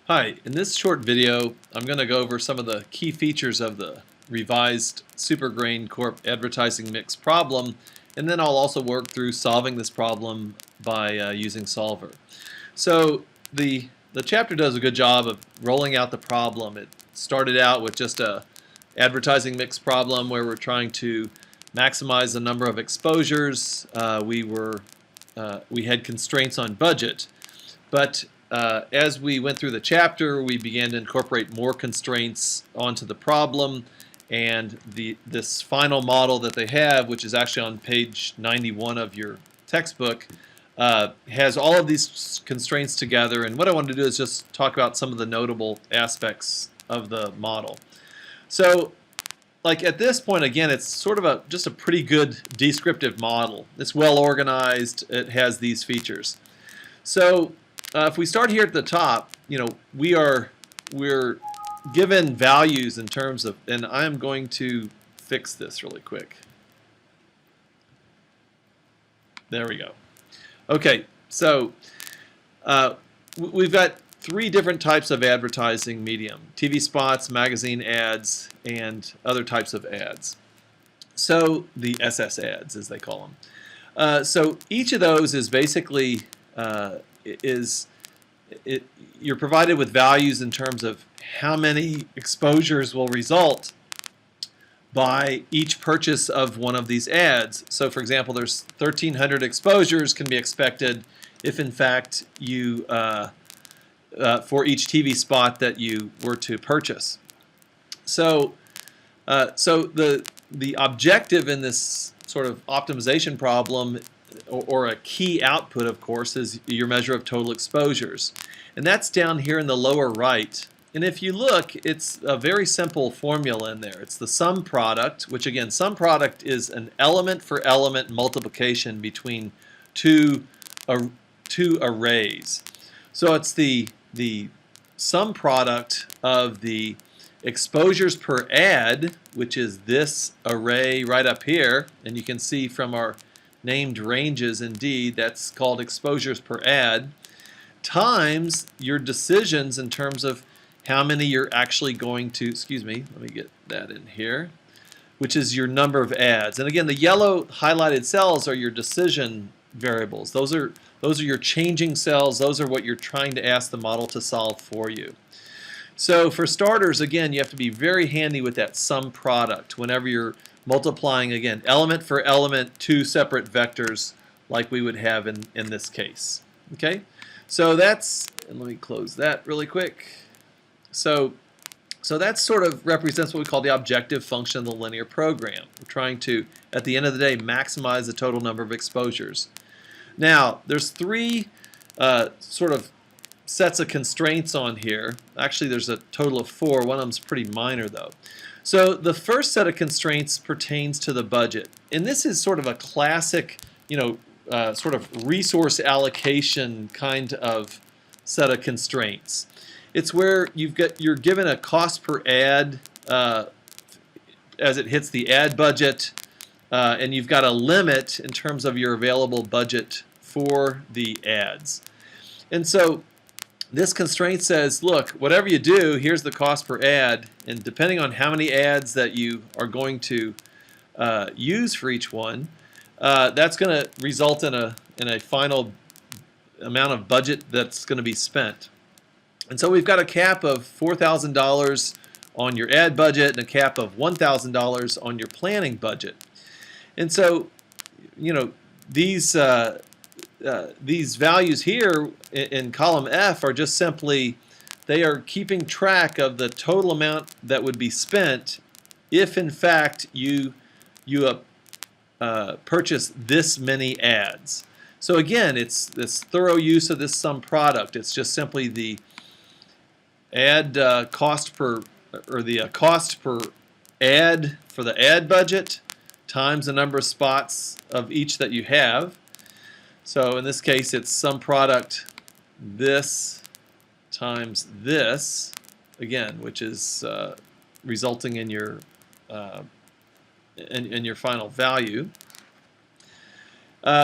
Hi, in this short video I'm going to go over some of the key features of the revised Supergrain Corp advertising mix problem, and then I'll also work through solving this problem by using Solver. So the chapter does a good job of rolling out the problem. It started out with just a advertising mix problem where we're trying to maximize the number of exposures. We had constraints on budget, but as we went through the chapter, we began to incorporate more constraints onto the problem, and this final model that they have, which is actually on page 91 of your textbook, has all of these constraints together. And what I wanted to do is just talk about some of the notable aspects of the model. So, like at this point, again, it's sort of just a pretty good descriptive model. It's well organized. It has these features. So if we start here at the top, we're given values in terms of, and I'm going to fix this really quick. There we go. Okay, so we've got three different types of advertising medium: TV spots, magazine ads, and other types of ads. So the SS ads, as they call them. So each of those is basically you're provided with values in terms of how many exposures will result by each purchase of one of these ads. So for example, there's 1,300 exposures can be expected if in fact you for each TV spot that you were to purchase. So the objective in this sort of optimization problem, or a key output, of course, is your measure of total exposures. And that's down here in the lower right. And if you look, it's a very simple formula in there. It's the sum product, which again, sum product is an element for element multiplication between two arrays. So it's the sum product of the exposures per ad, which is this array right up here, and you can see from our named ranges, indeed, that's called exposures per ad, times your decisions in terms of how many you're actually going to, excuse me, let me get that in here, which is your number of ads. And again, the yellow highlighted cells are your decision variables. Those are your changing cells. Those are what you're trying to ask the model to solve for you. So for starters, again, you have to be very handy with that sum product whenever you're multiplying, again, element for element, two separate vectors like we would have in this case. Okay, so that's, and let me close that really quick. So that sort of represents what we call the objective function of the linear program. We're trying to, at the end of the day, maximize the total number of exposures. Now, there's three sort of sets of constraints on here. Actually, there's a total of four. One of them's pretty minor, though. So the first set of constraints pertains to the budget. And this is sort of a classic, sort of resource allocation kind of set of constraints. It's where you're given a cost per ad as it hits the ad budget, and you've got a limit in terms of your available budget for the ads. And so this constraint says, look, whatever you do, here's the cost per ad, and depending on how many ads that you are going to use for each one, that's going to result in a final amount of budget that's going to be spent. And so we've got a cap of $4,000 on your ad budget and a cap of $1,000 on your planning budget. And so, these values here in column F are just simply, they are keeping track of the total amount that would be spent if in fact you purchase this many ads. So again, it's this thorough use of this sum product. It's just simply the ad cost per, or the cost per ad for the ad budget times the number of spots of each that you have. So in this case, it's sum product this times this, again, which is resulting in your final value.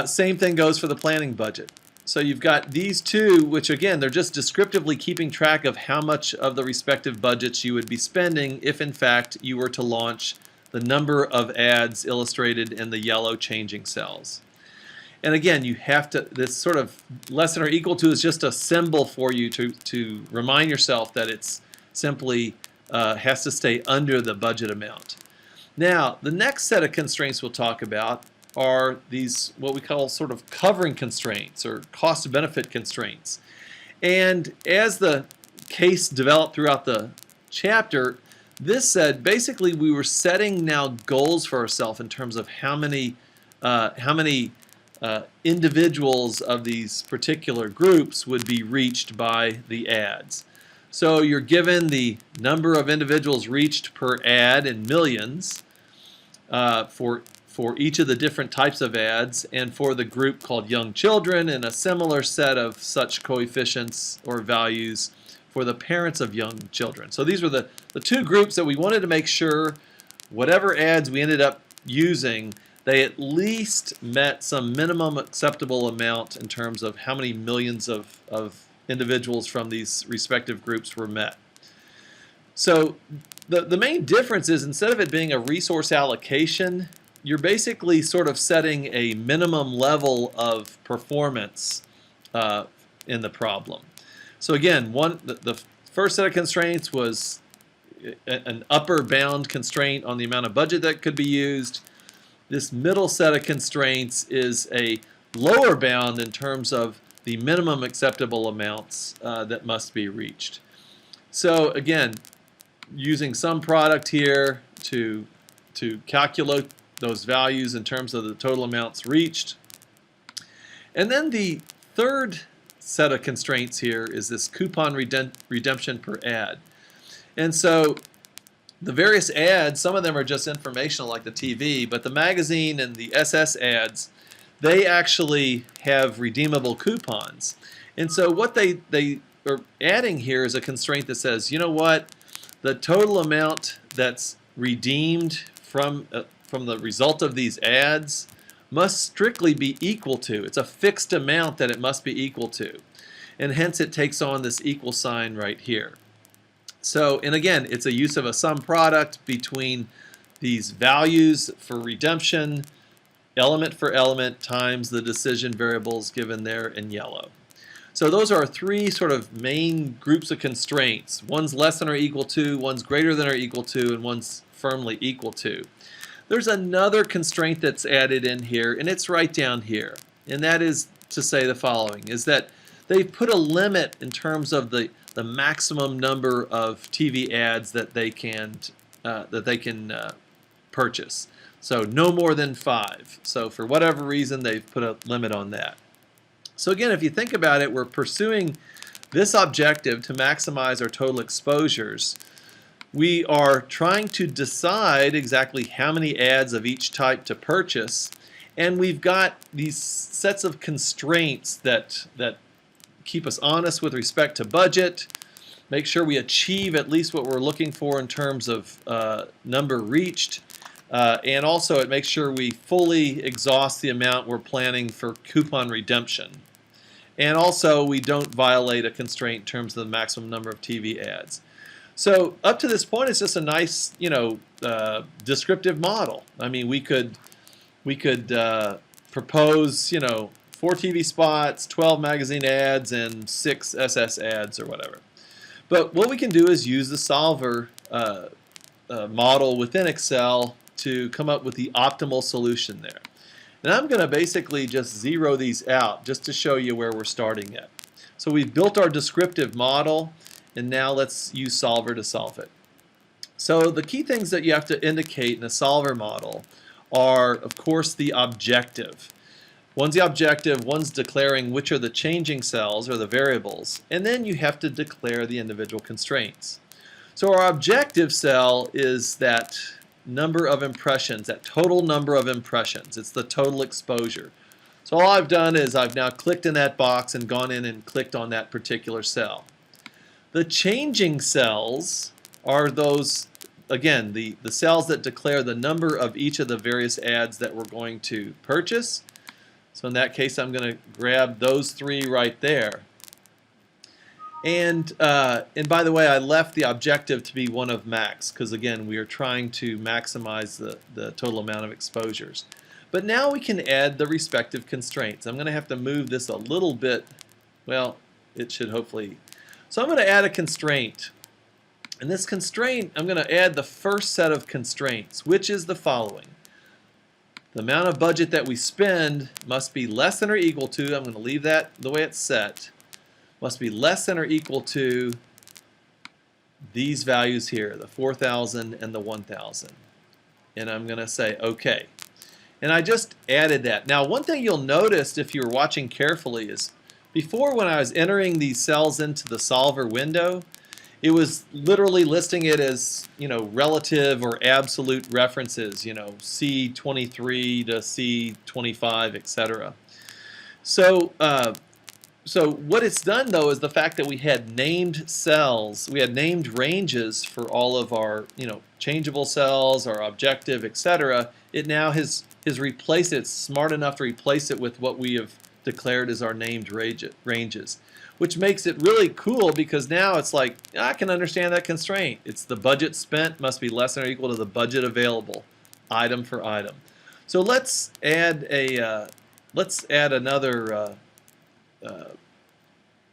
Same thing goes for the planning budget. So you've got these two, which again, they're just descriptively keeping track of how much of the respective budgets you would be spending if in fact you were to launch the number of ads illustrated in the yellow changing cells. And again, you have to, this sort of less than or equal to is just a symbol for you to remind yourself that it's simply has to stay under the budget amount. Now, the next set of constraints we'll talk about are these what we call sort of covering constraints or cost-benefit constraints. And as the case developed throughout the chapter, this said basically we were setting now goals for ourselves in terms of how many individuals of these particular groups would be reached by the ads. So you're given the number of individuals reached per ad in millions for each of the different types of ads, and for the group called young children, and a similar set of such coefficients or values for the parents of young children. So these were the two groups that we wanted to make sure whatever ads we ended up using, they at least met some minimum acceptable amount in terms of how many millions of individuals from these respective groups were met. So the main difference is instead of it being a resource allocation, you're basically sort of setting a minimum level of performance in the problem. So again, the first set of constraints was an upper bound constraint on the amount of budget that could be used. This middle set of constraints is a lower bound in terms of the minimum acceptable amounts that must be reached. So again, using some product here to calculate those values in terms of the total amounts reached. And then the third set of constraints here is this coupon redemption per ad. And so the various ads, some of them are just informational like the TV, but the magazine and the SS ads, they actually have redeemable coupons. And so what they are adding here is a constraint that says, you know what, the total amount that's redeemed from the result of these ads must strictly be equal to. It's a fixed amount that it must be equal to. And hence it takes on this equal sign right here. So, and again, it's a use of a sum product between these values for redemption, element for element, times the decision variables given there in yellow. So those are three sort of main groups of constraints. One's less than or equal to, one's greater than or equal to, and one's firmly equal to. There's another constraint that's added in here, and it's right down here. And that is to say the following, is that they've put a limit in terms of the maximum number of TV ads that they can purchase. So no more than 5. So for whatever reason, they've put a limit on that. So again, if you think about it, we're pursuing this objective to maximize our total exposures. We are trying to decide exactly how many ads of each type to purchase, and we've got these sets of constraints that keep us honest with respect to budget, make sure we achieve at least what we're looking for in terms of number reached, and also it makes sure we fully exhaust the amount we're planning for coupon redemption. And also we don't violate a constraint in terms of the maximum number of TV ads. So up to this point, it's just a nice, descriptive model. I mean, we could propose, 4 TV spots, 12 magazine ads, and 6 SS ads or whatever. But what we can do is use the solver model within Excel to come up with the optimal solution there. And I'm going to basically just zero these out just to show you where we're starting at. So we've built our descriptive model, and now let's use solver to solve it. So the key things that you have to indicate in a solver model are, of course, the objective. One's the objective, one's declaring which are the changing cells or the variables, and then you have to declare the individual constraints. So our objective cell is that number of impressions, that total number of impressions. It's the total exposure. So all I've done is I've now clicked in that box and gone in and clicked on that particular cell. The changing cells are those, again, the cells that declare the number of each of the various ads that we're going to purchase. So in that case, I'm going to grab those three right there. And by the way, I left the objective to be one of max because, again, we are trying to maximize the total amount of exposures. But now we can add the respective constraints. I'm going to have to move this a little bit. Well, it should hopefully. So I'm going to add a constraint. And this constraint, I'm going to add the first set of constraints, which is the following. The amount of budget that we spend must be less than or equal to, I'm going to leave that the way it's set, must be less than or equal to these values here, the 4,000 and the 1,000. And I'm going to say OK. And I just added that. Now, one thing you'll notice if you're watching carefully is before, when I was entering these cells into the solver window, it was literally listing it as, relative or absolute references, C23 to C25, etc. So what it's done, though, is the fact that we had named cells, we had named ranges for all of our, changeable cells, our objective, etc. It now has replaced it. It's smart enough to replace it with what we have declared as our named ranges, which makes it really cool because now it's like, I can understand that constraint. It's the budget spent must be less than or equal to the budget available, item for item. So let's add another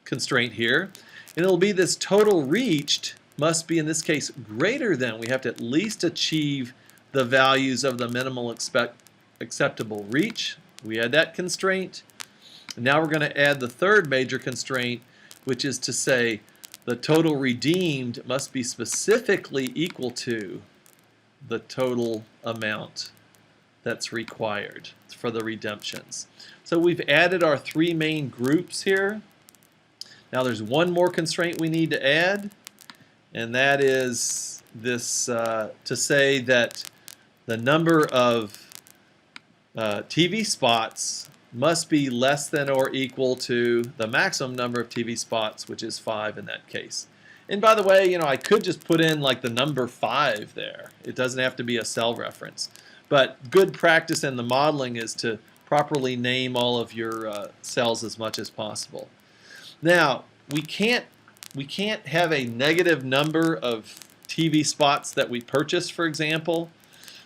constraint here, and it'll be this total reached must be, in this case, greater than. We have to at least achieve the values of the minimal acceptable reach. We add that constraint. And now we're going to add the third major constraint, which is to say the total redeemed must be specifically equal to the total amount that's required for the redemptions. So we've added our three main groups here. Now there's one more constraint we need to add, and that is this to say that the number of TV spots must be less than or equal to the maximum number of TV spots, which is 5 in that case. And by the way, I could just put in like the number 5 there. It doesn't have to be a cell reference. But good practice in the modeling is to properly name all of your cells as much as possible. Now, we can't have a negative number of TV spots that we purchased, for example.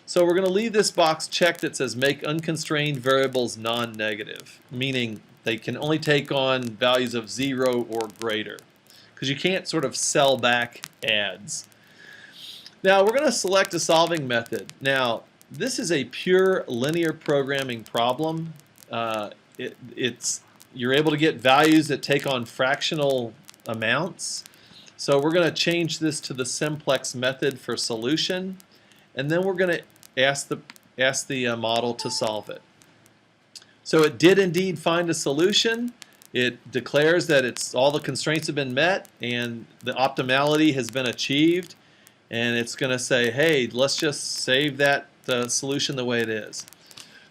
So we're going to leave this box checked that says make unconstrained variables non-negative, meaning they can only take on values of 0 or greater, because you can't sort of sell back adds. Now we're going to select a solving method. Now this is a pure linear programming problem. You're able to get values that take on fractional amounts. So we're going to change this to the simplex method for solution, and then we're going to ask the model to solve it. So it did indeed find a solution. It declares that all the constraints have been met and the optimality has been achieved, and it's going to say, hey, let's just save that solution the way it is.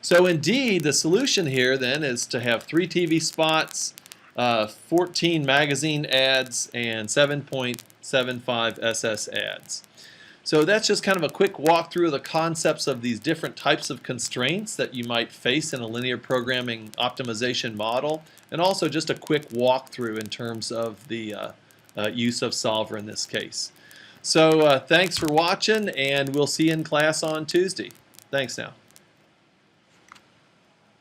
So indeed, the solution here then is to have 3 TV spots, 14 magazine ads, and 7.75 SS ads. So that's just kind of a quick walkthrough of the concepts of these different types of constraints that you might face in a linear programming optimization model, and also just a quick walkthrough in terms of the use of solver in this case. So thanks for watching, and we'll see you in class on Tuesday. Thanks now.